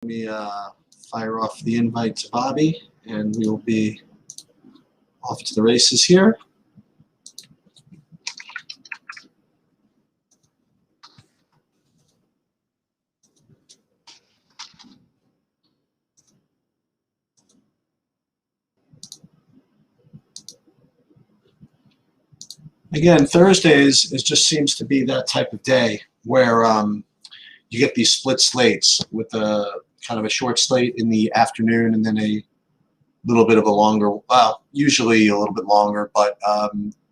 Let me fire off the invite to Bobby, and we will be off to the races here. Again, Thursdays, it just seems to be that type of day where you get these split slates with a kind of a short slate in the afternoon and then a little bit of a longer, well, usually a little bit longer, but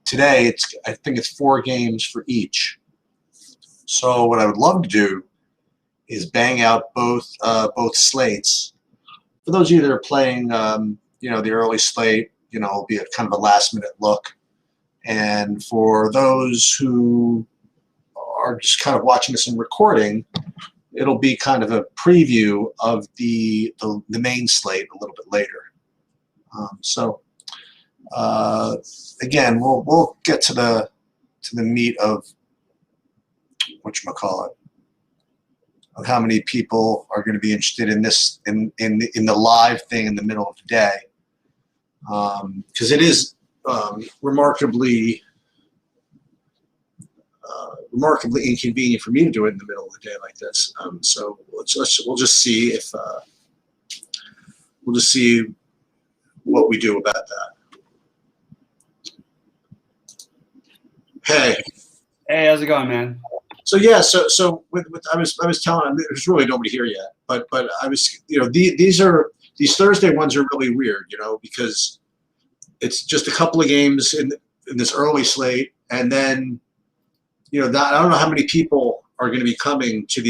today I think it's 4 games for each. So what I would love to do is bang out both slates. For those of you that are playing, the early slate, it'll be a kind of a last-minute look. And for those who are just kind of watching this in recording, it'll be kind of a preview of the main slate a little bit later. Again, we'll get to the meat of whatchamacallit, of how many people are going to be interested in this in the live thing in the middle of the day, because it is remarkably inconvenient for me to do it in the middle of the day like this. So we'll just see if what we do about that. Hey, how's it going, man? So yeah, so I was telling him there's really nobody here yet, but I was these Thursday ones are really weird, because it's just a couple of games in this early slate, and then I don't know how many people are going to be coming to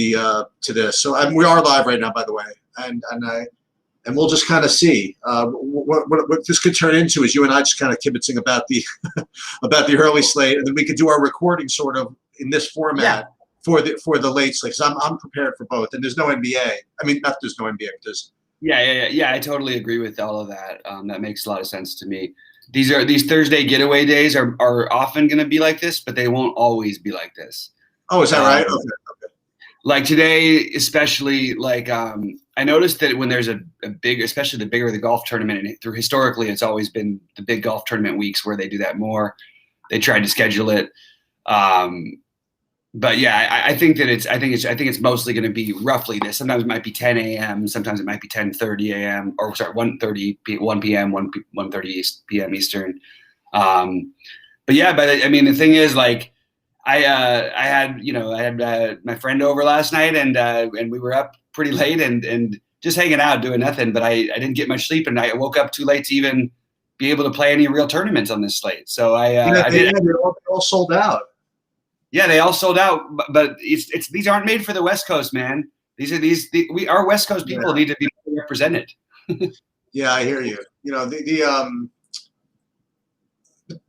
this. So we are live right now, by the way, and we'll just kind of see what this could turn into. Is you and I just kind of kibitzing about the about the early slate, and then we could do our recording sort of in this format for the late slate. Because I'm prepared for both, and there's no NBA. I mean, not there's no NBA. There's Yeah. I totally agree with all of that. That makes a lot of sense to me. These Thursday getaway days are often going to be like this, but they won't always be like this. Oh, is that right? Okay. Like today, especially, I noticed that when there's a big, especially the bigger the golf tournament, and historically it's always been the big golf tournament weeks where they do that more. They tried to schedule it. But yeah, I think it's mostly going to be roughly this. Sometimes it might be 10 a.m. Sometimes it might be 10:30 a.m. or sorry, 1:30 1 p.m. 1:30 p.m. Eastern. But yeah, the thing is, I had my friend over last night, and we were up pretty late and just hanging out doing nothing. But I didn't get much sleep, and I woke up too late to even be able to play any real tournaments on this slate. So they're all sold out. Yeah, they all sold out, but it's these aren't made for the West Coast, man. Our West Coast people need to be represented. Yeah, I hear you.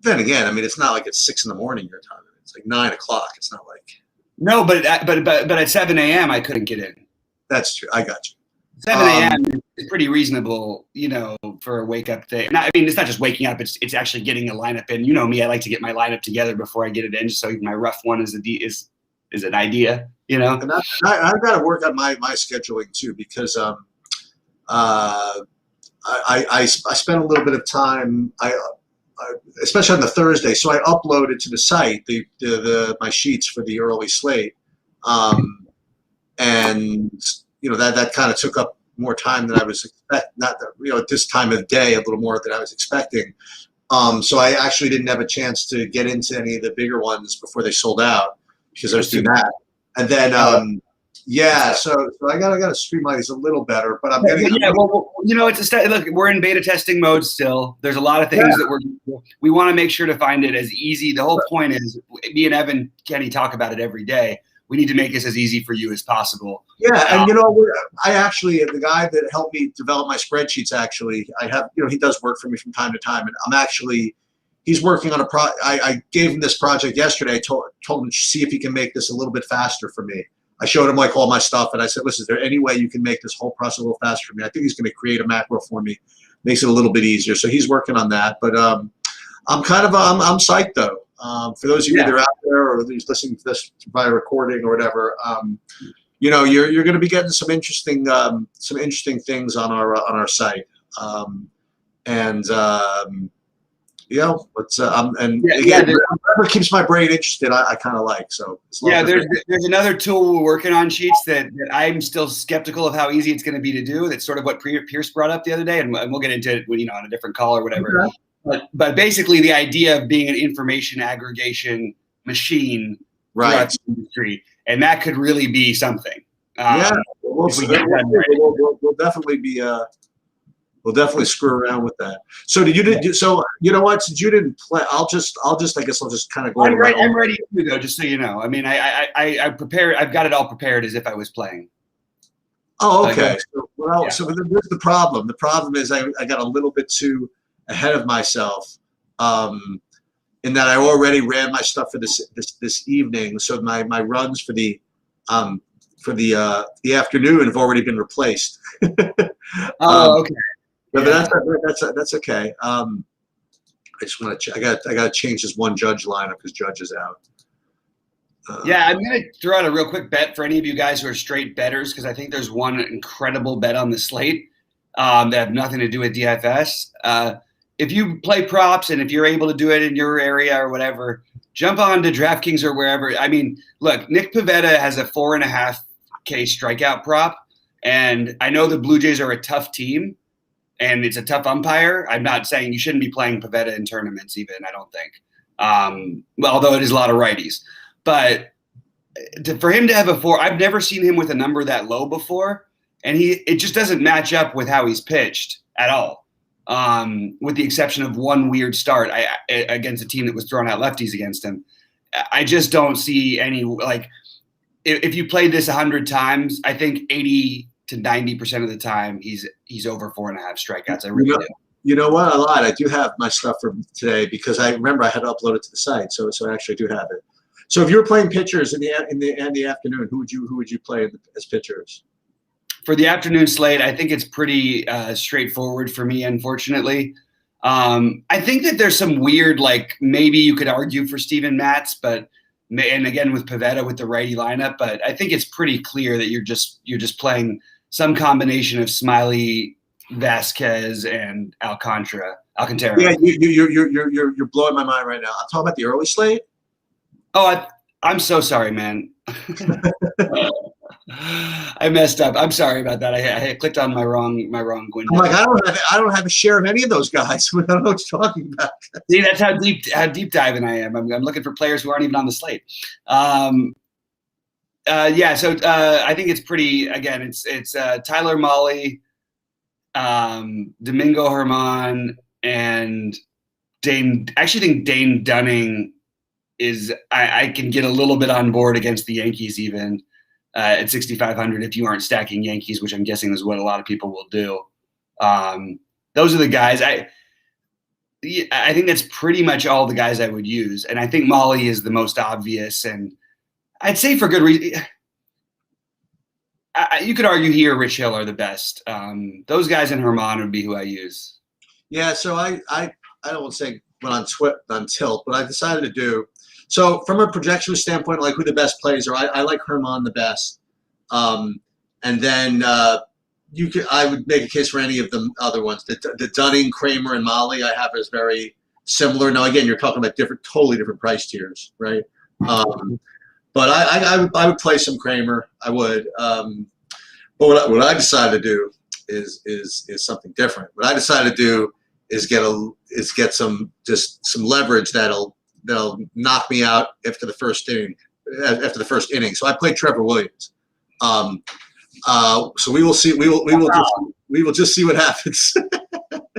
Then again, it's not like it's 6 in the morning your time. It's like 9 o'clock. It's not like no, but at 7 a.m. I couldn't get in. That's true. I got you. 7 a.m. is pretty reasonable, for a wake up day. It's not just waking up; it's actually getting a lineup in. You know me; I like to get my lineup together before I get it in, just so my rough one is an idea. And I've got to work on my scheduling too, because I spent a little bit of time, especially on the Thursday. So I uploaded to the site my sheets for the early slate, and that kind of took up more time than I was expecting. Not that, at this time of day, a little more than I was expecting. So I actually didn't have a chance to get into any of the bigger ones before they sold out, because I was doing that. And then, so I gotta streamline these a little better. But I'm getting. Yeah, well, look, we're in beta testing mode still. There's a lot of things that we want to make sure to find it as easy. The whole point is, me and Evan, Kenny talk about it every day. We need to make this as easy for you as possible. Yeah, and I actually, the guy that helped me develop my spreadsheets, I have, he does work for me from time to time, and he's working on I gave him this project yesterday. Told him to see if he can make this a little bit faster for me. I showed him all my stuff, and I said, listen, is there any way you can make this whole process a little faster for me? I think he's going to create a macro for me, makes it a little bit easier. So he's working on that, but I'm psyched though. For those of you that are out there or who's listening to this by recording or whatever, you're going to be getting some interesting things on our site. Whatever keeps my brain interested, I kind of like. So there's another tool we're working on, Sheets, that I'm still skeptical of how easy it's going to be to do. That's sort of what Pierce brought up the other day, and we'll get into it, on a different call or whatever. Okay. But basically, the idea of being an information aggregation machine throughout the industry, and that could really be something. We'll definitely be. We'll definitely screw around with that. So so you know what? Since you didn't play, I guess I'll just kind of go. I'm ready to go. Just so you know. I mean, I prepared. I've got it all prepared as if I was playing. Oh, okay. So there's the problem. The problem is I got a little bit too ahead of myself, in that I already ran my stuff for this evening. So my runs for the afternoon have already been replaced. Okay. But that's okay. I just want to. I got to change this one Judge lineup because Judge is out. I'm going to throw out a real quick bet for any of you guys who are straight bettors, because I think there's one incredible bet on the slate that have nothing to do with DFS. If you play props and if you're able to do it in your area or whatever, jump on to DraftKings or wherever. I mean, look, Nick Pivetta has a 4.5K strikeout prop, and I know the Blue Jays are a tough team. And it's a tough umpire. I'm not saying you shouldn't be playing Pivetta in tournaments even, I don't think. Although it is a lot of righties. But for him to have a 4, I've never seen him with a number that low before. And it just doesn't match up with how he's pitched at all. With the exception of one weird start against a team that was throwing out lefties against him. I just don't see any, if you played this 100 times, I think 80 to 90% of the time he's over 4.5 strikeouts. I really do. You know what? I lied. I do have my stuff from today because I remember I had to upload it to the site. So I actually do have it. So if you were playing pitchers in the afternoon, who would you play as pitchers? For the afternoon slate, I think it's pretty straightforward for me, unfortunately. I think that there's some weird, maybe you could argue for Steven Matz, and again with Pivetta with the righty lineup, but I think it's pretty clear that you're just playing some combination of Smiley, Vasquez, and Alcantara. Yeah, you're blowing my mind right now. I'm talking about the early slate. Oh, I'm so sorry, man. I messed up. I'm sorry about that. I clicked on my wrong window. I'm like, I don't have a share of any of those guys. I don't know what you're talking about. See, that's how deep diving I am. I'm looking for players who aren't even on the slate. So I think it's pretty. Again, it's Tyler Mahle, Domingo Germán, and Dane. I actually think Dane Dunning is. I can get a little bit on board against the Yankees even. At 6,500, if you aren't stacking Yankees, which I'm guessing is what a lot of people will do. Those are the guys. I think that's pretty much all the guys I would use, and I think Mahle is the most obvious, and I'd say for good reason. You could argue he or Rich Hill are the best. Those guys in Germán would be who I use. Yeah, so I don't want to say went on tilt, but I decided to do. So from a projection standpoint, like who the best plays are, I like Germán the best. And then I would make a case for any of the other ones. The Dunning, Kramer, and Mahle I have as very similar. Now, again, you're talking about totally different price tiers, right? But I would play some Kramer. I would. But what I decided to do is something different. What I decided to do is get some leverage that'll knock me out after the first inning. So I played Trevor Williams. So we will see. We will just see what happens.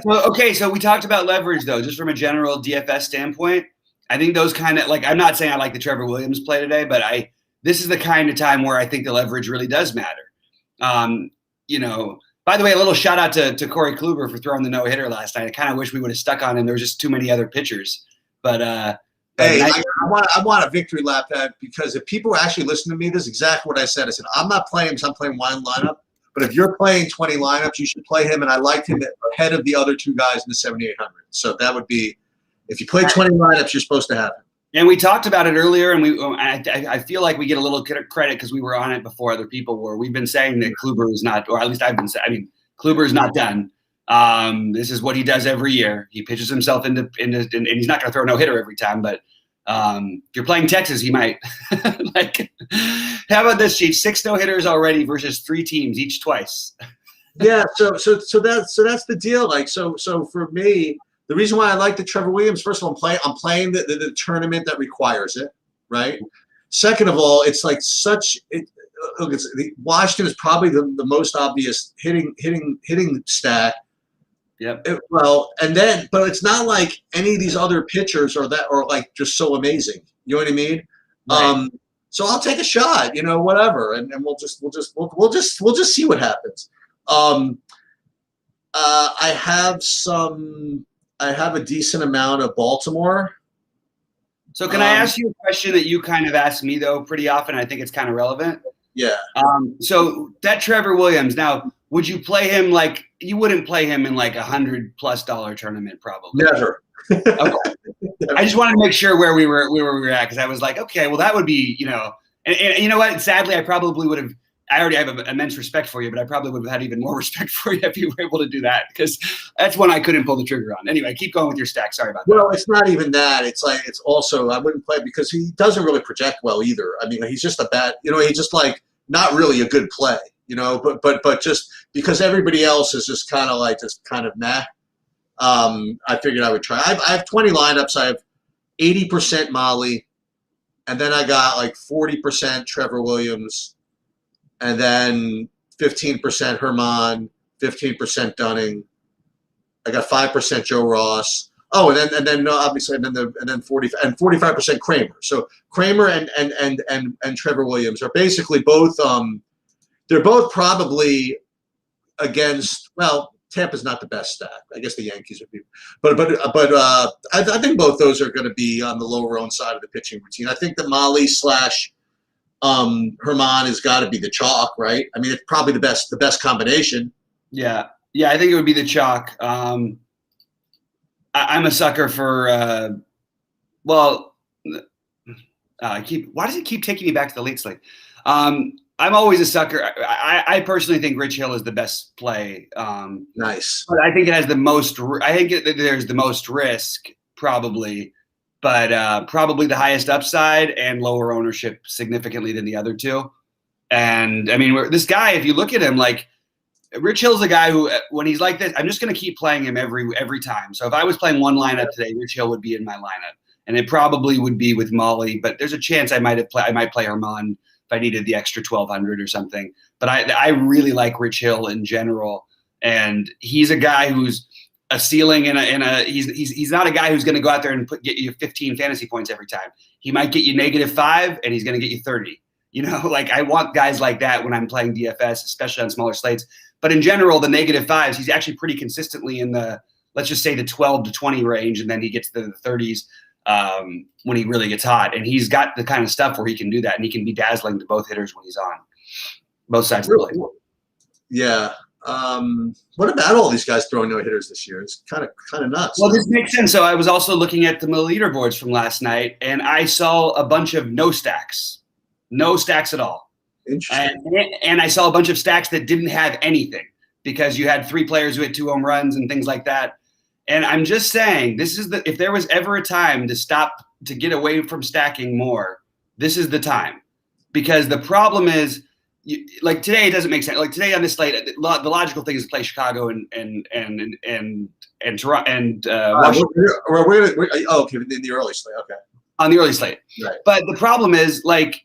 Well, okay. So we talked about leverage though, just from a general DFS standpoint. I think those kind of I'm not saying I like the Trevor Williams play today, but this is the kind of time where I think the leverage really does matter. By the way, a little shout out to Corey Kluber for throwing the no-hitter last night. I kind of wish we would have stuck on him. There was just too many other pitchers. But hey, I want a victory lap because if people actually listen to me, this is exactly what I said. I said, I'm not playing because I'm playing one lineup. But if you're playing 20 lineups, you should play him. And I liked him ahead of the other two guys in the 7,800. So that would be, if you play 20 lineups, you're supposed to have him. And we talked about it earlier, and I feel like we get a little credit because we were on it before other people were. We've been saying that Kluber is not, or at least I've been saying, I mean, Kluber is not done. This is what he does every year. He pitches himself into and he's not going to throw a no-hitter every time, but if you're playing Texas, he might. Like, how about this, Chief? 6 no-hitters already versus 3 teams, each twice. Yeah, so that's the deal. Like, so for me, the reason why I like the Trevor Williams, first of all, I'm playing the tournament that requires it, right? Second of all, it's like Washington is probably the most obvious hitting stack. Yep. But it's not like any of these other pitchers are like just so amazing. You know what I mean? Right. So I'll take a shot, whatever, and we'll just see what happens. I have a decent amount of Baltimore. So can I ask you a question that you kind of ask me, though, pretty often? I think it's kind of relevant. Yeah. So that Trevor Williams, now, would you play him like – you wouldn't play him in like $100+ tournament probably? Never. Okay. I just wanted to make sure where we were at, because I was like, okay, well, that would be, and you know what? Sadly, I probably would have – I already have immense respect for you, but I probably would have had even more respect for you if you were able to do that, because that's one I couldn't pull the trigger on. Anyway, keep going with your stack. Sorry about that. Well, it's not even that. It's like, it's also, I wouldn't play because he doesn't really project well either. I mean, he's just a bad, he's just like not really a good play, but just because everybody else is just kind of meh. I figured I would try. I have 20 lineups. I have 80% Molly, and then I got like 40% Trevor Williams, and then 15% Herman, 15% Dunning. I got 5% Joe Ross. Oh, and then obviously, and then 45% Kramer. So Kramer and Trevor Williams are basically both. They're both probably against. Well, Tampa's not the best stack. I guess the Yankees would be, but I think both those are going to be on the lower own side of the pitching routine. I think that Molly / Herman has got to be the chalk, right? I mean, it's probably the best combination. Yeah, I think it would be the chalk. I'm a sucker for. Why does it keep taking me back to the late slate? I'm always a sucker. I personally think Rich Hill is the best play. Nice. But I think it has the most. I think there's the most risk probably. But probably the highest upside and lower ownership significantly than the other two. And I mean, this guy, if you look at him, like Rich Hill's a guy who, when he's like this, I'm just going to keep playing him every time. So if I was playing one lineup today, Rich Hill would be in my lineup, and it probably would be with Molly. But there's a chance I might play Herman if I needed the extra 1,200 or something. But I really like Rich Hill in general, and he's a guy who's a ceiling he's not a guy who's going to go out there and get you 15 fantasy points every time. He might get you -5 and he's going to get you 30. Like I want guys like that when I'm playing DFS, especially on smaller slates. But in general, the -5s, he's actually pretty consistently in the, let's just say the 12 to 20 range, and then he gets to the 30s when he really gets hot. And he's got the kind of stuff where he can do that, and he can be dazzling to both hitters when he's on both sides of the plate. Yeah. What about all these guys throwing no hitters this year? It's kind of nuts. Well, this makes sense. So I was also looking at the leaderboards from last night, and I saw a bunch of no stacks at all. Interesting. And I saw a bunch of stacks that didn't have anything, because you had 3 players who hit 2 home runs and things like that. And I'm just saying, if there was ever a time to get away from stacking more, this is the time, because the problem is, like today, it doesn't make sense. Like today on this slate, the logical thing is to play Chicago and Toronto and Washington. Okay, in the early slate. Okay. On the early slate, right. But the problem is, like,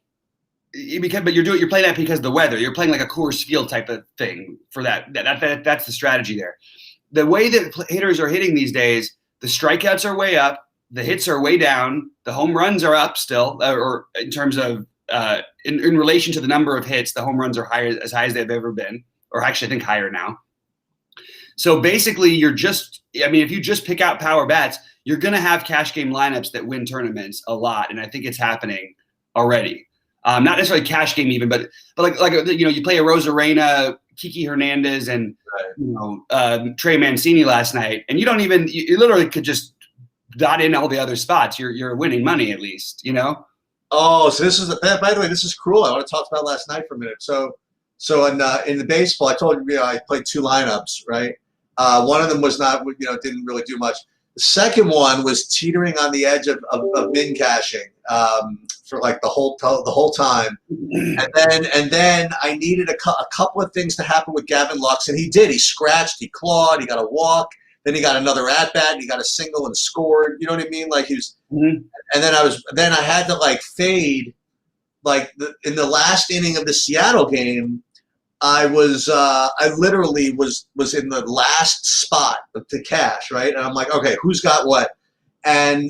you're playing that because of the weather. You're playing like a Coors Field type of thing for that. That's the strategy there. The way that hitters are hitting these days, the strikeouts are way up, the hits are way down, the home runs are up still, or in terms of. In relation to the number of hits, the home runs are as high as they've ever been, or actually I think higher now. So basically if you just pick out power bats, you're going to have cash game lineups that win tournaments a lot. And I think it's happening already. Not necessarily cash game even, but like you play a Rosarena, Kiki Hernandez, and Trey Mancini last night, and you literally could just dot in all the other spots, you're winning money at least, you know? Oh, so this is by the way, this is cruel. I want to talk about last night for a minute. So in the baseball, I told you, I played 2 lineups, right? One of them was not, didn't really do much. The second one was teetering on the edge of min cashing for like the whole time, and then I needed a couple of things to happen with Gavin Lux, and he did. He scratched, he clawed, he got a walk, then he got another at bat, and he got a single and scored. You know what I mean? Like he was, and then I had to like fade, like in the last inning of the Seattle game. I literally was in the last spot to cash, right? And I'm like, okay, who's got what? And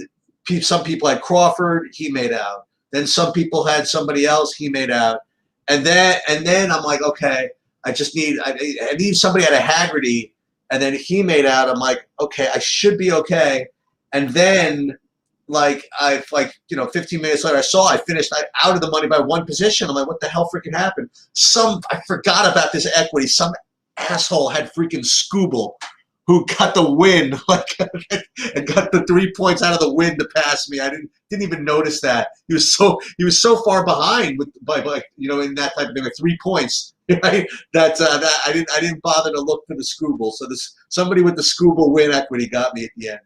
some people had Crawford, he made out. Then some people had somebody else, he made out. And then I'm like, okay, I need somebody at a Haggerty, and then he made out. I'm like, okay, I should be okay. And then 15 minutes later, I finished out of the money by 1 position. I'm like, what the hell freaking happened? I forgot about this equity. Some asshole had freaking Scooble who got the win, and got the 3 points out of the win to pass me. I didn't even notice that. He was so far behind in that type of thing, like 3 points, right? That I didn't bother to look for the Scooble. So somebody with the Scooble win equity got me at the end.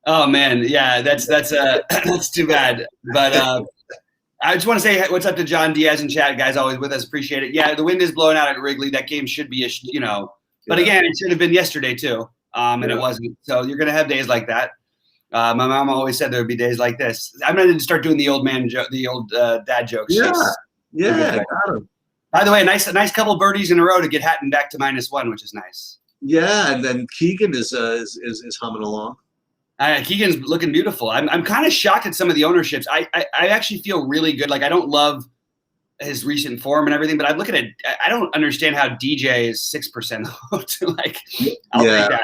Oh man, yeah, that's that's too bad. But I just want to say what's up to John Diaz in chat, guys. Always with us, appreciate it. Yeah, the wind is blowing out at Wrigley. That game should be but again, it should have been yesterday too, and it wasn't. So you're gonna have days like that. My mom always said there would be days like this. I'm ready to start doing the old dad jokes. Yeah, got him. By the way, a nice couple birdies in a row to get Hatton back to -1, which is nice. Yeah, and then Keegan is humming along. Keegan's looking beautiful. I'm kind of shocked at some of the ownerships. I actually feel really good. Like I don't love his recent form and everything, but I look at it. I don't understand how DJ is 6%. I'll take that.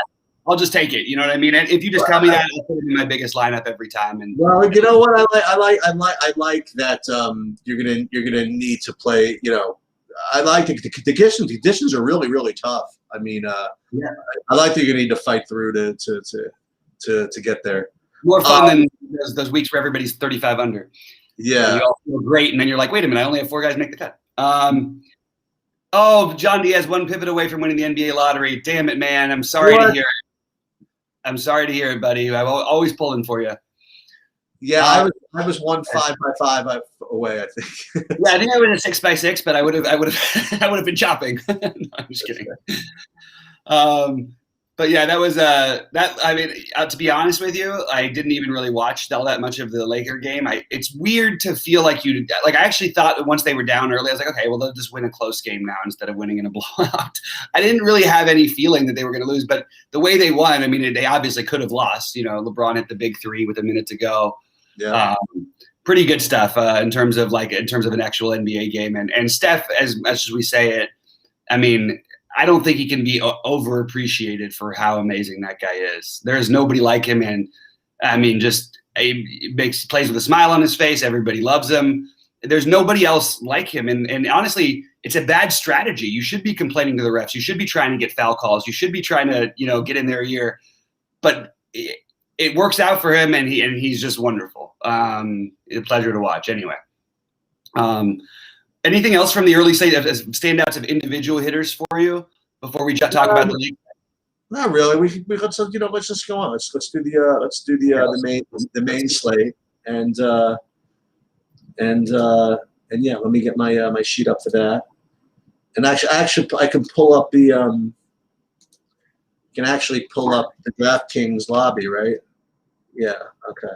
I'll just take it. You know what I mean? And if you just tell me that, I'll put it in my biggest lineup every time. And well, you know what? I like that you're gonna need to play. I like the conditions. The conditions are really, really tough. I mean, I like that you're gonna need to fight through to get there. More fun than those weeks where everybody's 35 under. Yeah. You all feel great, and then you're like, wait a minute, I only have 4 guys make the cut. John Diaz 1 pivot away from winning the NBA lottery. Damn it, man. I'm sorry to hear it. I'm sorry to hear it, buddy. I'm always pulling for you. Yeah, I was 1 5 by 5 away, I think. Yeah, I think I was a 6 by 6, but I would have been chopping. No, I'm just kidding. But yeah, that was I mean, to be honest with you, I didn't even really watch all that much of the Laker game. It's weird to feel like I actually thought that once they were down early, I was like, okay, well, they'll just win a close game now instead of winning in a blowout. I didn't really have any feeling that they were going to lose, but the way they won, I mean, they obviously could have lost. LeBron hit the big 3 with a minute to go. Yeah. Pretty good stuff in terms of an actual NBA game. And Steph, as much as we say it, I mean, I don't think he can be overappreciated for how amazing that guy is. There's nobody like him, and I mean, he plays with a smile on his face. Everybody loves him. There's nobody else like him, and honestly, it's a bad strategy. You should be complaining to the refs. You should be trying to get foul calls. You should be trying to get in their ear, but it works out for him, and he's just wonderful. A pleasure to watch. Anyway. Anything else from the early standouts of individual hitters for you before we talk about the league? Not really. We let's just go on. Let's do the main slate and yeah. Let me get my sheet up for that. And actually I can pull up the DraftKings lobby, right? Yeah. Okay.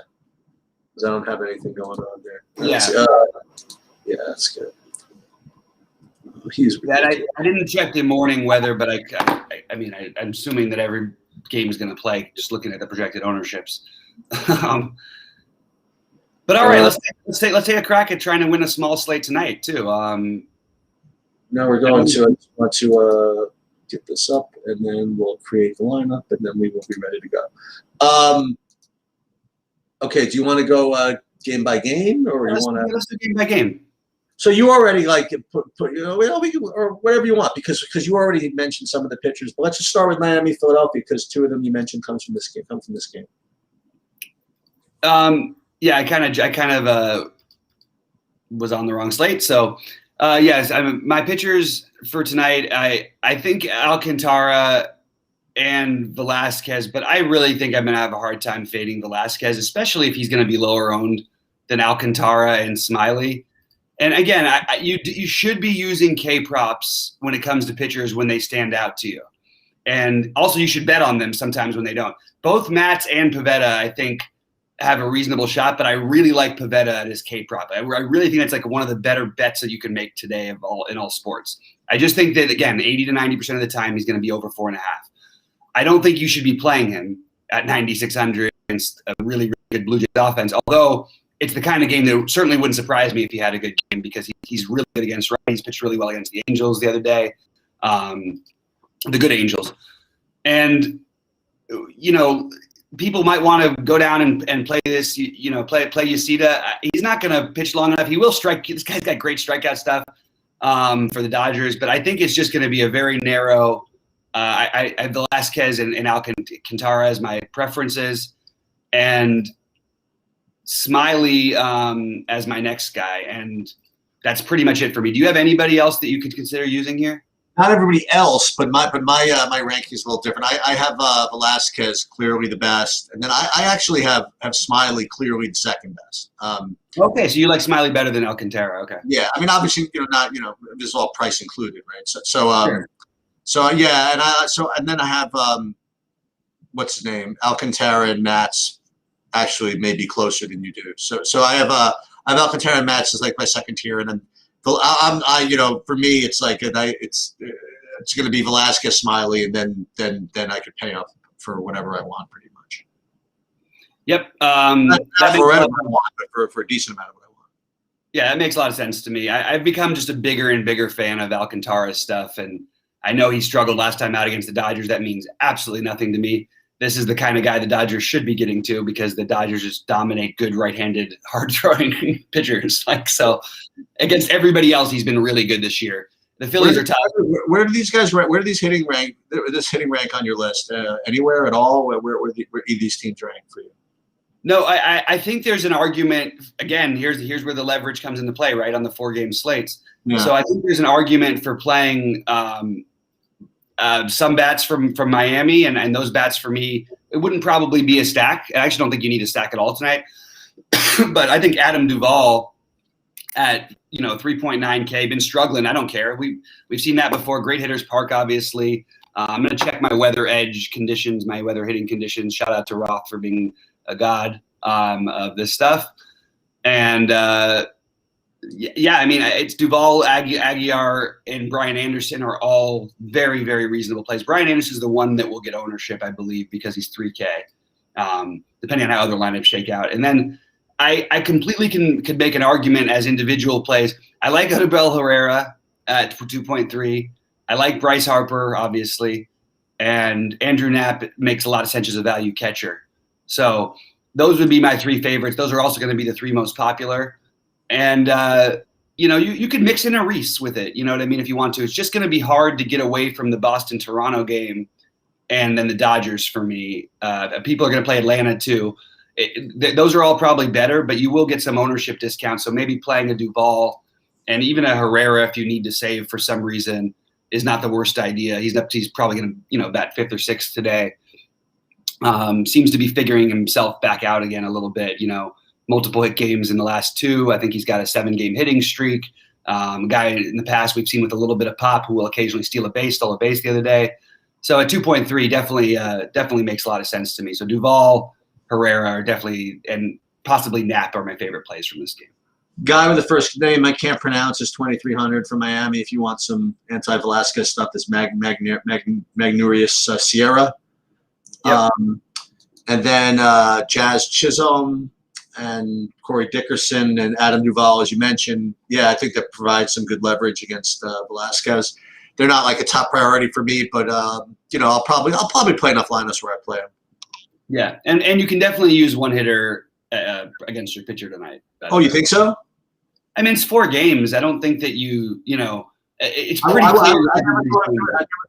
Because I don't have anything going on there. Yeah, that's good. I didn't check the morning weather, but I'm assuming that every game is going to play. Just looking at the projected ownerships. But all right, let's take a crack at trying to win a small slate tonight too. Now we're going to. I just want to get this up, and then we'll create the lineup, and then we will be ready to go. Okay. Do you want to go game by game, or you want to? Let's do game by game. So you already put or whatever you want because you already mentioned some of the pitchers. But let's just start with Miami, Philadelphia, because 2 of them you mentioned come from this game. Yeah, I kind of was on the wrong slate. So, yes, my pitchers for tonight. I think Alcantara and Velasquez, but I really think I'm going to have a hard time fading Velasquez, especially if he's going to be lower owned than Alcantara and Smiley. And again, you should be using K props when it comes to pitchers when they stand out to you. And also you should bet on them sometimes when they don't. Both Matz and Pivetta, I think, have a reasonable shot, but I really like Pivetta at his K prop. I really think that's like one of the better bets that you can make today in all sports. I just think that, again, 80 to 90% of the time he's going to be over 4.5. I don't think you should be playing him at 9,600 against a really, really good Blue Jays offense, although it's the kind of game that certainly wouldn't surprise me if he had a good game because he's really good against right. He's pitched really well against the Angels the other day, the good Angels. And, people might want to go down and play this, play Yoshida. He's not going to pitch long enough. He will strike. This guy's got great strikeout stuff for the Dodgers, but I think it's just going to be a very narrow I have Velasquez and Alcantara as my preferences, and Smiley as my next guy, and that's pretty much it for me. Do you have anybody else that you could consider using here? Not everybody else, but my ranking is a little different. I have Velasquez clearly the best, and then I actually have Smiley clearly the second best. Okay, so you like Smiley better than Alcantara? Okay. Yeah, I mean, obviously, this is all price included, right? So Sure. So yeah, and then I have what's his name, Alcantara and Matz, actually maybe closer than you do. So I have Alcantara and Matz is like my second tier, and then for me it's like it's going to be Velasquez, Smiley, and then I could pay up for whatever I want, pretty much. Yep. Not for whatever I want, but for a decent amount of what I want. Yeah, that makes a lot of sense to me. I've become just a bigger and bigger fan of Alcantara's stuff, and I know he struggled last time out against the Dodgers. That means absolutely nothing to me. This is the kind of guy the Dodgers should be getting to because the Dodgers just dominate good right-handed, hard-throwing pitchers. So against everybody else, he's been really good this year. The Phillies are tough. Where do these guys rank? Where do these hitting rank? This hitting rank on your list? Anywhere at all? Where these teams rank for you? No, I think there's an argument. Again, here's where the leverage comes into play, right, on the 4-game slates. Yeah. So I think there's an argument for playing some bats from Miami, and those bats for me, it wouldn't probably be a stack. I actually don't think you need a stack at all tonight. But I think Adam Duvall at 3.9K been struggling. I don't care. We've seen that before. Great hitters park, obviously. I'm going to check my weather edge conditions, my weather hitting conditions. Shout out to Roth for being a god of this stuff. And yeah, I mean, it's Duvall, Aguiar, and Brian Anderson are all very, very reasonable plays. Brian Anderson is the one that will get ownership, I believe, because he's 3K, depending on how other lineups shake out. And then I completely could make an argument as individual plays. I like Odubel Herrera at 2.3. I like Bryce Harper, obviously, and Andrew Knapp makes a lot of sense as a value catcher. So those would be my three favorites. Those are also going to be the three most popular. And, you could mix in a Reese with it. You know what I mean? If you want to. It's just going to be hard to get away from the Boston-Toronto game and then the Dodgers for me. People are going to play Atlanta too. Those are all probably better, but you will get some ownership discounts. So maybe playing a Duvall and even a Herrera if you need to save for some reason is not the worst idea. He's probably going to, bat 5th or 6th today. Seems to be figuring himself back out again a little bit, multiple hit games in the last 2. I think he's got a 7-game hitting streak. A guy in the past we've seen with a little bit of pop who will occasionally stole a base the other day. So at 2.3 definitely makes a lot of sense to me. So Duvall, Herrera are definitely, and possibly Knapp are my favorite plays from this game. Guy with the first name I can't pronounce is 2,300 from Miami. If you want some anti-Velasquez stuff, this Magnurius Sierra. Yep. And then Jazz Chisholm and Corey Dickerson and Adam Duvall, as you mentioned. Yeah, I think that provides some good leverage against Velasquez. They're not like a top priority for me, but I'll probably play enough lineups where I play them. Yeah, and you can definitely use one hitter against your pitcher tonight. Oh, you think so? I mean, it's 4 games. I don't think that It's I pretty clear. never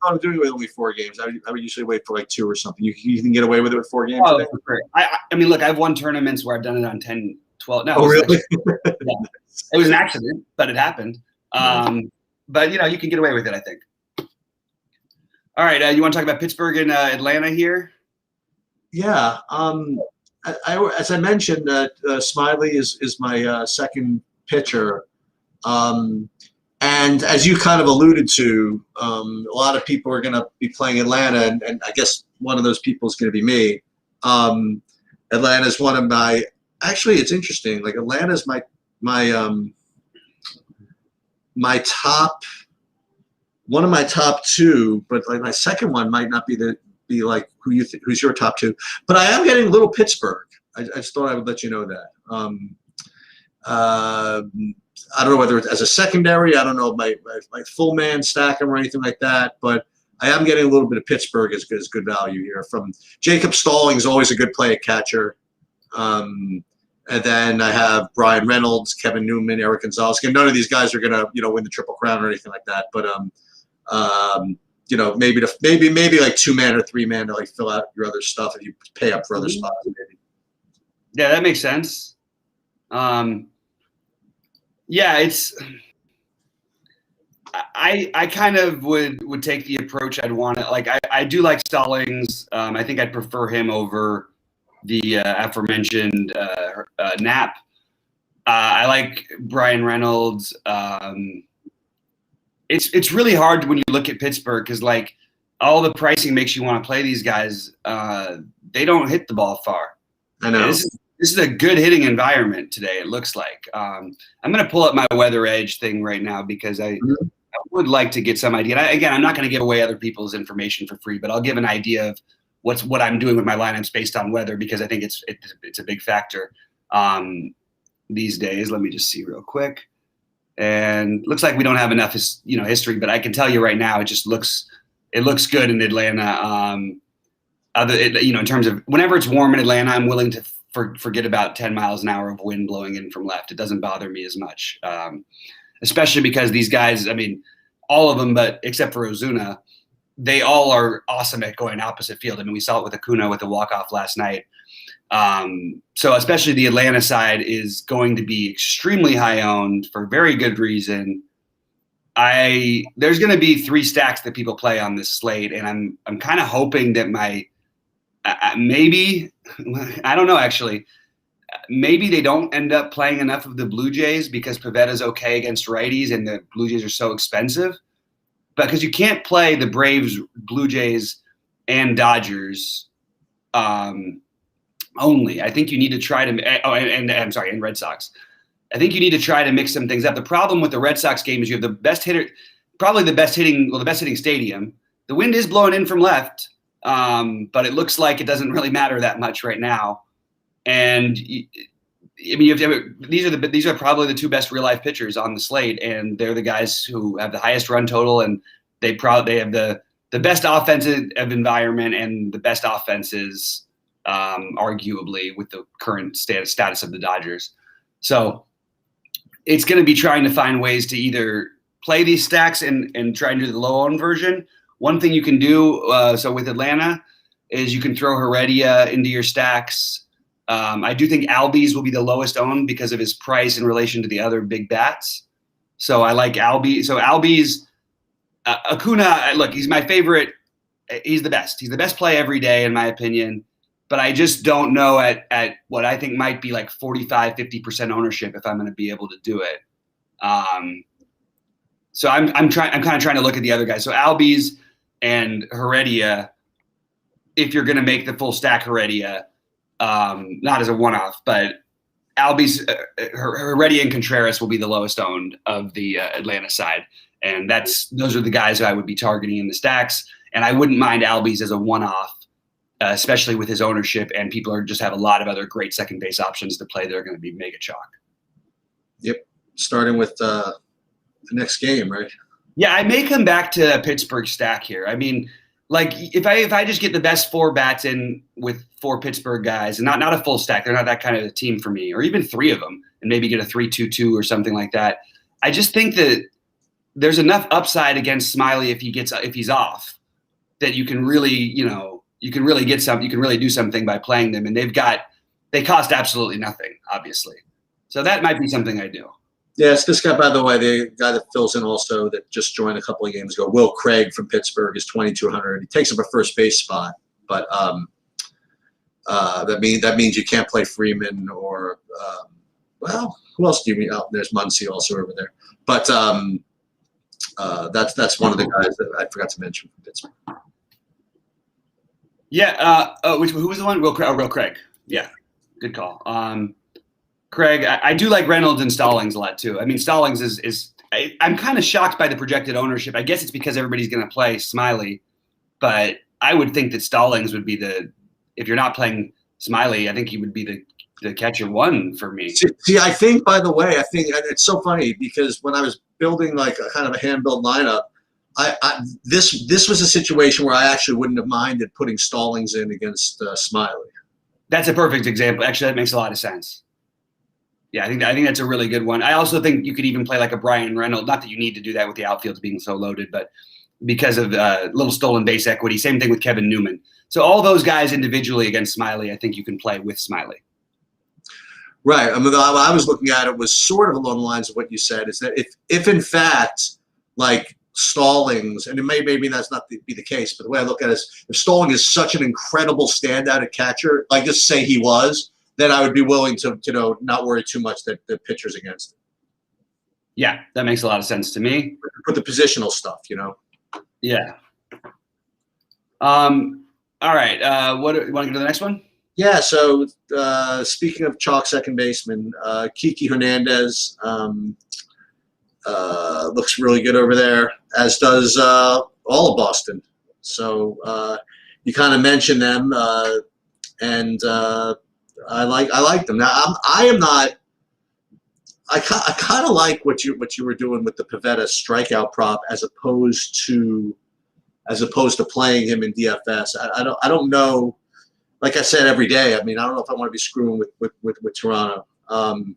thought of doing it with only 4 games. I would usually wait for like 2 or something. You can get away with it with 4 games. Oh, for sure. I mean, look, I've won tournaments where I've done it on 10, 12. No, Oh, really? Yeah. It was an accident, but it happened. But, you can get away with it, I think. All right. You want to talk about Pittsburgh and Atlanta here? Yeah. As I mentioned, Smiley is my second pitcher. And as you kind of alluded to, a lot of people are going to be playing Atlanta, and I guess one of those people is going to be me. Atlanta is one of my. Actually, it's interesting. Like Atlanta is my top, one of my top 2, but like my second one might not be like who's your top 2. But I am getting a little Pittsburgh. I just thought I would let you know that. I don't know whether it's as a secondary. I don't know my full man stack 'em or anything like that. But I am getting a little bit of Pittsburgh as good value here from Jacob Stalling is always a good play at catcher. And then I have Brian Reynolds, Kevin Newman, Eric Gonzalez. And none of these guys are gonna win the Triple Crown or anything like that. But maybe like 2-man or 3-man to like fill out your other stuff if you pay up for other spots. Maybe. Yeah, that makes sense. Yeah, it's. I kind of would take the approach I'd want to like. I do like Stallings. I think I'd prefer him over the aforementioned Knapp. I like Brian Reynolds. It's really hard when you look at Pittsburgh because like all the pricing makes you want to play these guys. They don't hit the ball far. I know. This is a good hitting environment today. It looks like. I'm going to pull up my Weather Edge thing right now because I would like to get some idea. And I'm not going to give away other people's information for free, but I'll give an idea of what I'm doing with my lineups based on weather because I think it's a big factor these days. Let me just see real quick. And looks like we don't have enough history, but I can tell you right now it looks good in Atlanta. In terms of whenever it's warm in Atlanta, I'm willing to forget about 10 miles an hour of wind blowing in from left. It doesn't bother me as much, especially because these guys, I mean, all of them, but except for Ozuna, they all are awesome at going opposite field. I mean, we saw it with Acuna with the walk-off last night. So especially the Atlanta side is going to be extremely high owned for very good reason. There's going to be 3 stacks that people play on this slate, and I'm kind of hoping that maybe I don't know actually. Maybe they don't end up playing enough of the Blue Jays because Pavetta's okay against righties and the Blue Jays are so expensive. But because you can't play the Braves, Blue Jays, and Dodgers only. I think you need to try to and Red Sox. I think you need to try to mix some things up. The problem with the Red Sox game is you have the best hitter, probably the best hitting stadium. The wind is blowing in from left. But it looks like it doesn't really matter that much right now. And these are probably the 2 best real life pitchers on the slate, and they're the guys who have the highest run total, and they have the best offensive environment and the best offenses, arguably with the current status of the Dodgers. So it's going to be trying to find ways to either play these stacks and try and do the low owned version. One thing you can do, so with Atlanta, is you can throw Heredia into your stacks. I do think Albies will be the lowest owned because of his price in relation to the other big bats. So I like Albies. So Albies, Acuna, look, he's my favorite. He's the best. He's the best play every day, in my opinion. But I just don't know at what I think might be like 45, 50% ownership if I'm going to be able to do it. So I'm kind of trying to look at the other guys. So Albies and Heredia, if you're going to make the full stack Heredia, not as a one-off, but Albies, Heredia and Contreras will be the lowest owned of the Atlanta side. And those are the guys who I would be targeting in the stacks. And I wouldn't mind Albies as a one-off, especially with his ownership, and people just have a lot of other great second base options to play that are going to be mega chalk. Yep. Starting with the next game, right? Yeah, I may come back to a Pittsburgh stack here. I mean, like if I just get the best 4 bats in with 4 Pittsburgh guys, and not a full stack, they're not that kind of a team for me, or even 3 of them, and maybe get a 3-2-2 or something like that. I just think that there's enough upside against Smiley if he's off that you can really, you can really do something by playing them. And they cost absolutely nothing, obviously. So that might be something I do. Yes, this guy, by the way, the guy that fills in also that just joined a couple of games ago, Will Craig from Pittsburgh, is 2,200. He takes up a first base spot, but that means you can't play Freeman or well, who else do you mean? Oh, there's Muncy also over there, but that's one of the guys that I forgot to mention from Pittsburgh. Yeah. Who was the one? Will Craig. Yeah, good call. Craig, I do like Reynolds and Stallings a lot too. I mean, Stallings I'm kind of shocked by the projected ownership. I guess it's because everybody's going to play Smiley, but I would think that Stallings would be if you're not playing Smiley, I think he would be the catcher one for me. See, I think, by the way, it's so funny because when I was building like a kind of a hand-built lineup, this was a situation where I actually wouldn't have minded putting Stallings in against Smiley. That's a perfect example. Actually, that makes a lot of sense. Yeah, I think that's a really good one. I also think you could even play like a Brian Reynolds. Not that you need to do that with the outfields being so loaded, but because of little stolen base equity. Same thing with Kevin Newman. So all those guys individually against Smiley, I think you can play with Smiley. Right. I mean, what I was looking at it was sort of along the lines of what you said, is that if in fact, like Stallings, and maybe that's not be the case, but the way I look at it is if Stallings is such an incredible standout at catcher, like just say he was, then I would be willing to not worry too much that the pitcher's against him. Yeah, that makes a lot of sense to me. With the positional stuff, Yeah. All right. What you want to go to the next one? Yeah. So speaking of chalk second baseman, Kiki Hernandez looks really good over there, as does all of Boston. So you kind of mentioned them, and I like them. Now I kind of like what you were doing with the Pivetta strikeout prop as opposed to playing him in DFS. I don't know. Like I said every day. I mean, I don't know if I want to be screwing with Toronto. But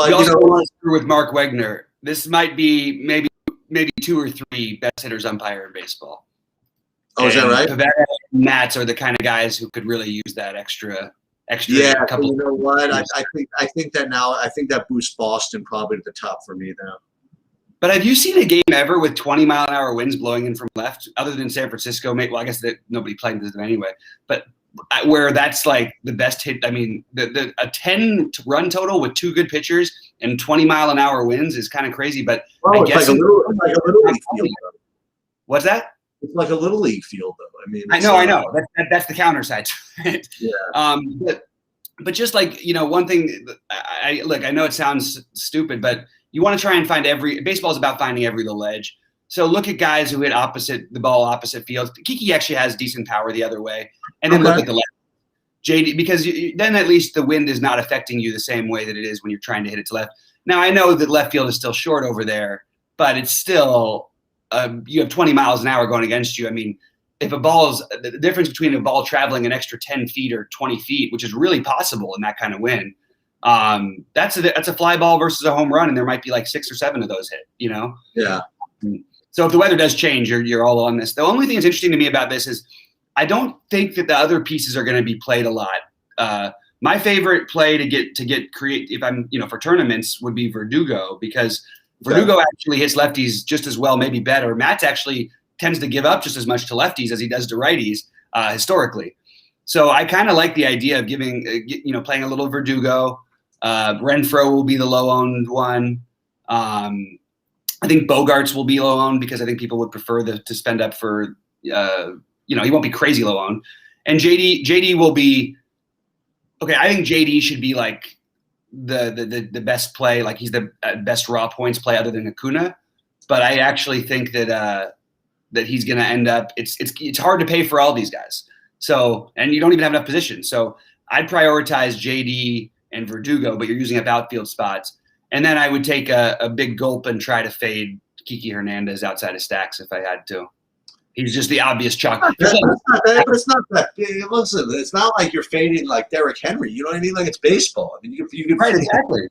you also want to screw with Mark Wegner. This might be maybe 2 or 3 best hitters umpire in baseball. Oh, is that right? Pivetta and Nats are the kind of guys who could really use that extra. Yeah, you know what? I think that boosts Boston probably to the top for me now. But have you seen a game ever with 20-mile-an-hour winds blowing in from left, other than San Francisco? Well, I guess that nobody played them anyway. But where that's like the best hit. I mean, a 10-run total with 2 good pitchers and 20-mile-an-hour winds is kind of crazy. But I guess it's like a little league field. What's that? It's like a little league field, though. I mean, I know. That's the counter side. Yeah. But just like one thing. I know it sounds stupid, but you want to try and find baseball is about finding every little edge. So look at guys who hit the ball opposite fields. Kiki actually has decent power the other way, and then look at the left. JD, because then at least the wind is not affecting you the same way that it is when you're trying to hit it to left. Now I know that left field is still short over there, but it's still you have 20 miles an hour going against you. I mean, if the difference between a ball traveling an extra 10 feet or 20 feet, which is really possible in that kind of wind, that's a fly ball versus a home run, and there might be like 6 or 7 of those hit. Yeah. So if the weather does change, you're all on this. The only thing that's interesting to me about this is I don't think that the other pieces are going to be played a lot. My favorite play to get create if I'm for tournaments would be Verdugo, because Verdugo actually hits lefties just as well, maybe better. Matt's actually tends to give up just as much to lefties as he does to righties historically. So I kind of like the idea of playing a little Verdugo. Renfroe will be the low-owned one. I think Bogarts will be low-owned because I think people would prefer to spend up for he won't be crazy low-owned. And JD will be okay. I think JD should be like the best play. Like he's the best raw points play other than Acuna. But I actually think that he's going to end up. It's hard to pay for all these guys. So, and you don't even have enough positions. So I'd prioritize JD and Verdugo, but you're using up outfield spots. And then I would take a big gulp and try to fade Kiki Hernandez outside of stacks if I had to. He's just the obvious chalk. It's not that. Listen, it's not like you're fading like Derrick Henry. You know what I mean? Like it's baseball. I mean, you can right, exactly.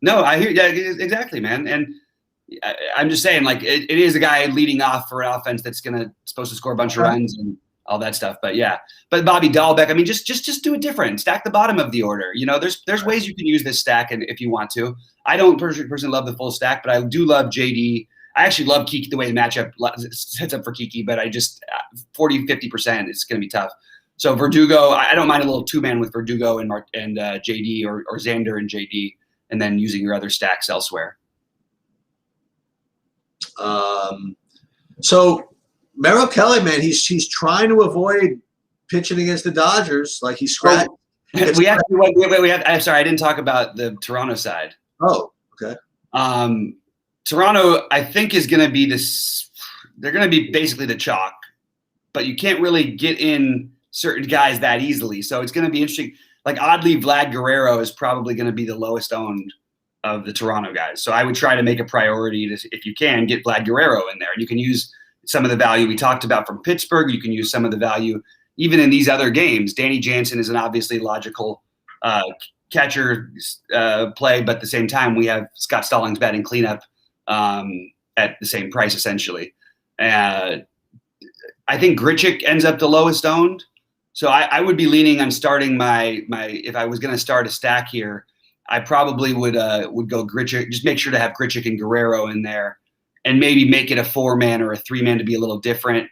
No, I hear. Yeah, exactly, man. And I'm just saying, like, it is a guy leading off for an offense that's supposed to score a bunch of runs and all that stuff. But yeah, but Bobby Dahlbeck, I mean, just do it different. Stack the bottom of the order. You know, there's ways you can use this stack, and if you want to. I don't personally love the full stack, but I do love JD. I actually love Kiki the way the matchup sets up for Kiki, but I just 40-50%. It's going to be tough. So Verdugo, I don't mind a little two-man with Verdugo and JD or Xander and JD, and then using your other stacks elsewhere. So Merrill Kelly, man, he's trying to avoid pitching against the Dodgers. Like he's scratched. We have. I'm sorry, I didn't talk about the Toronto side. Oh, okay. Toronto, I think, is going to be this. They're going to be basically the chalk, but you can't really get in certain guys that easily. So it's going to be interesting. Like oddly, Vlad Guerrero is probably going to be the lowest owned of the Toronto guys. So I would try to make a priority to, if you can, get Vlad Guerrero in there. And you can use some of the value we talked about from Pittsburgh. You can use some of the value even in these other games. Danny Jansen is an obviously logical catcher play, but at the same time, we have Scott Stallings batting cleanup at the same price, essentially. I think Grichuk ends up the lowest owned. So I would be leaning on starting my if I was going to start a stack here, I probably would go Grichuk. Just make sure to have Grichuk and Guerrero in there, and maybe make it a 4-man or a 3-man to be a little different.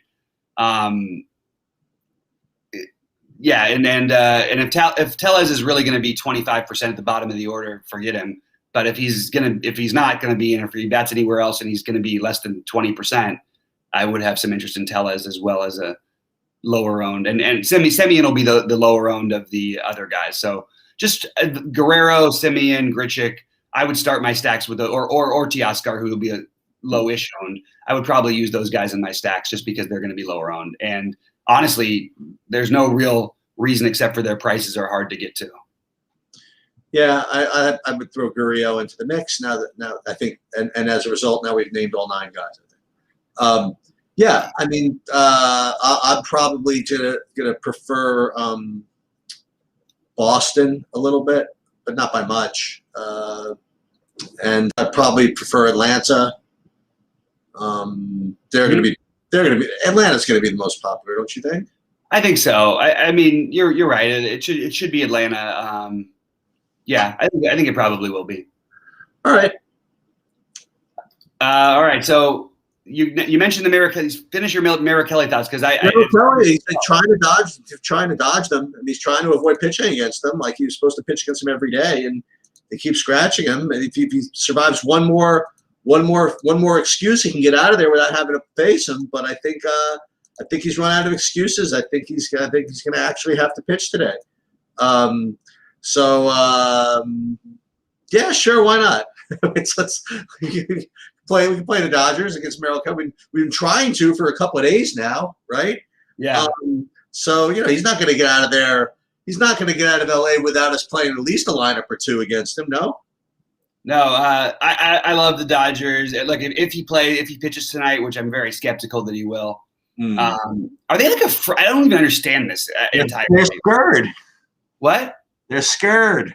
Yeah, and if Tellez is really going to be 25% at the bottom of the order, forget him. But if he's not going to be, and if he bats anywhere else, and he's going to be less than 20%, I would have some interest in Tellez as well as a lower owned, and Semien will be the lower owned of the other guys. So just Guerrero, Semien, Grichuk. I would start my stacks with or Teoscar, who will be a low-ish owned. I would probably use those guys in my stacks just because they're going to be lower owned. And honestly, there's no real reason except for their prices are hard to get to. Yeah, I would throw Gurriel into the mix now I think, and as a result, now we've named all 9 guys. I think. Yeah, I mean, I'm probably gonna prefer Boston a little bit, but not by much. And I'd probably prefer Atlanta. Atlanta's gonna be the most popular, don't you think? I think so. I mean, you're right. It should be Atlanta. Yeah, I think it probably will be. All right. All right. So you mentioned the Merrill. Finish your Merrill Kelly thoughts, because he's trying to dodge them, and he's trying to avoid pitching against them. Like he was supposed to pitch against them every day, and they keep scratching him. And if he survives one more excuse, he can get out of there without having to face him. But I think he's run out of excuses. I think he's going to actually have to pitch today. Yeah, sure, why not? We can play the Dodgers against Merrill Kelly. We've been trying to for a couple of days now, right? Yeah. So he's not going to get out of there. He's not going to get out of LA without us playing at least a lineup or 2 against him. No. No, I love the Dodgers. Look, if he pitches tonight, which I'm very skeptical that he will. Are they like I don't even understand this entirely. They're scared. What? They're scared.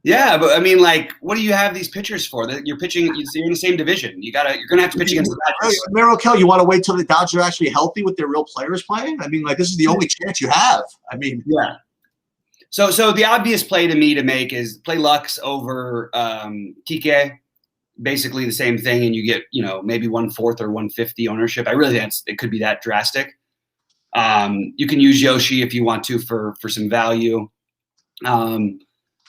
Yeah, but I mean, like, what do you have these pitchers for? That you're pitching, you're in the same division. You're gonna have to pitch against the Dodgers. Merrill Kelly, you want to wait till the Dodgers are actually healthy with their real players playing? I mean, like, this is the only chance you have. I mean, yeah. So the obvious play to me to make is play Lux over Kike. Basically the same thing, and you get maybe 1/4 or 1/50 ownership. I really think it could be that drastic. You can use Yoshi if you want to for some value.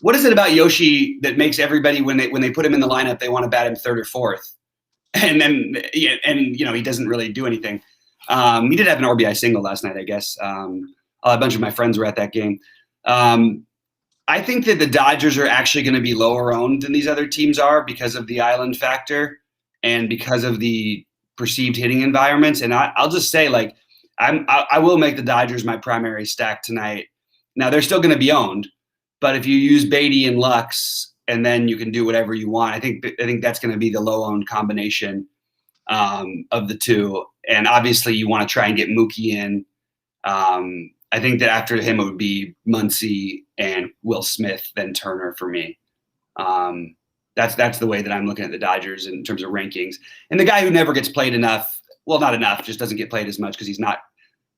What is it about Yoshi that makes everybody when they put him in the lineup, they want to bat him 3rd or 4th, and then he doesn't really do anything. He did have an RBI single last night, I guess. A bunch of my friends were at that game. I think that the Dodgers are actually going to be lower owned than these other teams are because of the island factor and because of the perceived hitting environments. And I'll just say, like, I will make the Dodgers my primary stack tonight. Now they're still going to be owned, but if you use Beatty and Lux, and then you can do whatever you want, I think that's going to be the low owned combination of the two. And obviously you want to try and get Mookie in. I think that after him, it would be Muncy and Will Smith, then Turner for me. That's the way that I'm looking at the Dodgers in terms of rankings. And the guy who never gets played enough, well, not enough, just doesn't get played as much because he's not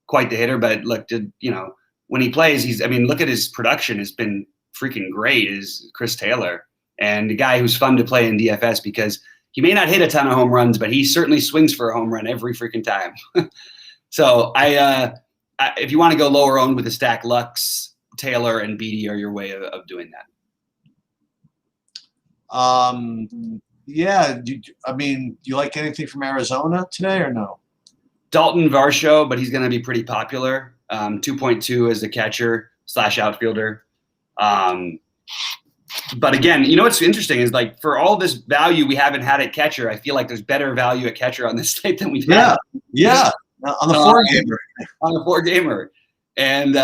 quite the hitter. But look, when he plays, look at his production has been freaking great, is Chris Taylor. And the guy who's fun to play in DFS because he may not hit a ton of home runs, but he certainly swings for a home run every freaking time. So if you want to go lower owned with a stack, Lux, Taylor, and Beatty are your way of doing that. Yeah. Do you like anything from Arizona today or no? Dalton Varsho, but he's going to be pretty popular. 2.2 as a catcher / outfielder. But again, what's interesting is like for all this value we haven't had at catcher, I feel like there's better value at catcher on this slate than we've had. Yeah, on the 4-gamer. On the 4-gamer. And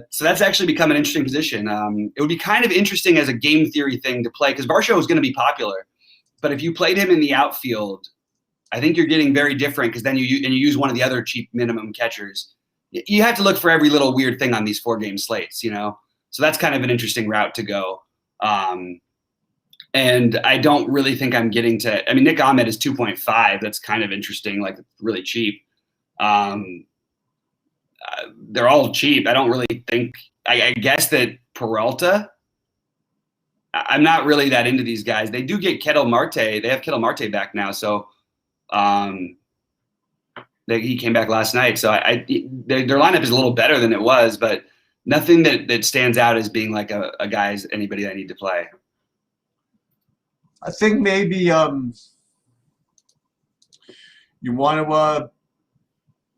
so that's actually become an interesting position. It would be kind of interesting as a game theory thing to play because Varsho is going to be popular. But if you played him in the outfield, I think you're getting very different because then you use one of the other cheap minimum catchers. You have to look for every little weird thing on these 4-game slates, So that's kind of an interesting route to go. And I don't really think I'm getting to. Nick Ahmed is 2.5. That's kind of interesting, like really cheap. They're all cheap. I don't really think. I guess that Peralta. I'm not really that into these guys. They do get Ketel Marte. They have Ketel Marte back now, so he came back last night. So their lineup is a little better than it was, but nothing that stands out as being like a guy's anybody I need to play. I think maybe you want to.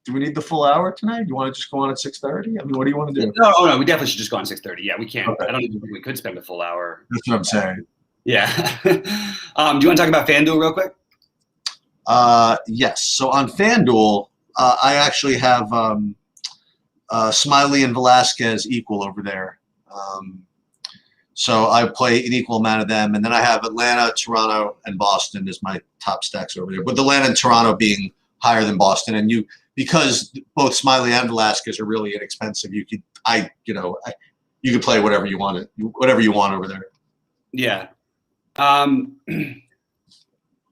Do we need the full hour tonight? Do you want to just go on at 6:30? What do you want to do? No, we definitely should just go on 6:30. Yeah, we can't. Okay. I don't even think we could spend a full hour. That's what I'm saying. Yeah. Do you want to talk about FanDuel real quick? Yes. So on FanDuel, I actually have Smiley and Velasquez equal over there. So I play an equal amount of them. And then I have Atlanta, Toronto, and Boston as my top stacks over there. With Atlanta and Toronto being higher than Boston. And because both Smiley and Velasquez are really inexpensive, you could play whatever you want over there. Yeah.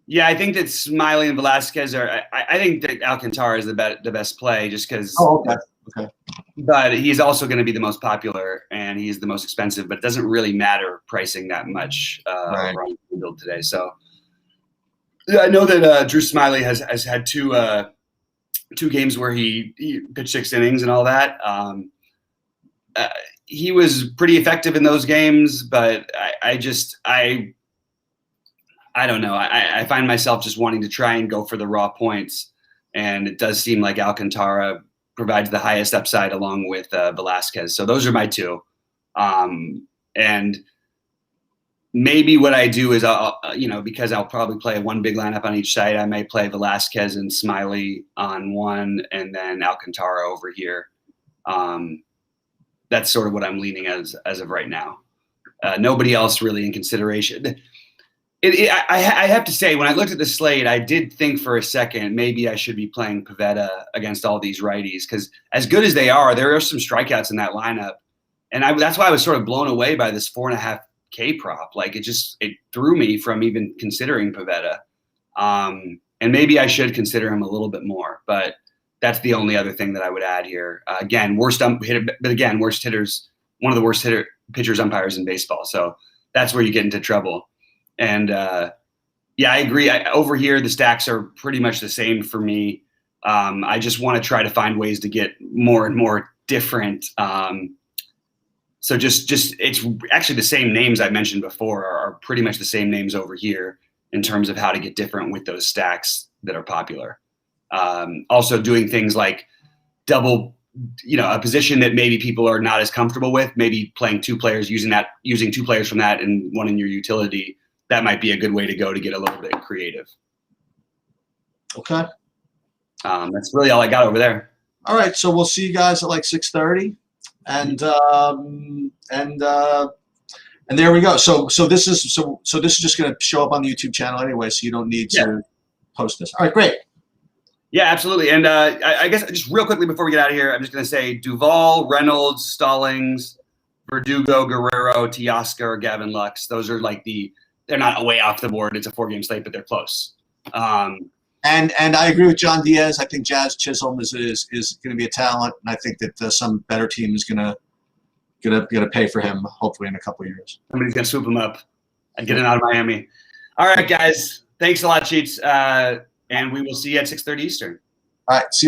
Yeah, I think that Smiley and Velasquez are. I think that Alcantara is the best play, just because. Oh, okay. But he's also going to be the most popular, and he's the most expensive. But it doesn't really matter pricing that much Right. around the build today. So I know that Drew Smiley has had two games where he pitched 6 innings and all that. He was pretty effective in those games, but I don't know. I find myself just wanting to try and go for the raw points, and it does seem like Alcantara provides the highest upside along with Velasquez. So those are my two. And maybe what I do is because I'll probably play one big lineup on each side, I may play Velasquez and Smiley on one and then Alcantara over here. That's sort of what I'm leaning as of right now. Nobody else really in consideration. I have to say, when I looked at the slate, I did think for a second maybe I should be playing Pivetta against all these righties because as good as they are, there are some strikeouts in that lineup, and that's why I was sort of blown away by this 4.5K prop. Like it threw me from even considering Pivetta, and maybe I should consider him a little bit more. But that's the only other thing that I would add here. Again, worst hitters, one of the worst pitchers umpires in baseball. So that's where you get into trouble. And yeah, I agree. Over here, the stacks are pretty much the same for me. I just want to try to find ways to get more and more different. So just it's actually the same names I mentioned before are pretty much the same names over here in terms of how to get different with those stacks that are popular. Also doing things like double, a position that maybe people are not as comfortable with, maybe playing 2 players, using 2 players from that and one in your utility. That might be a good way to go to get a little bit creative. Okay. That's really all I got over there. All right. So we'll see you guys at like 6:30, and there we go. So this is just going to show up on the YouTube channel anyway, so you don't need to post this. All right. Great. Yeah, absolutely. And I guess just real quickly before we get out of here, I'm just going to say Duvall, Reynolds, Stallings, Verdugo, Guerrero, Teoscar, Gavin Lux. Those are like the they're not way off the board. It's a 4-game slate, but they're close. And I agree with John Diaz. I think Jazz Chisholm is going to be a talent, and I think that some better team is gonna pay for him hopefully in a couple of years. Somebody's gonna swoop him up and get him out of Miami. All right, guys. Thanks a lot, Cheats. And we will see you at 6:30 Eastern. All right. See you.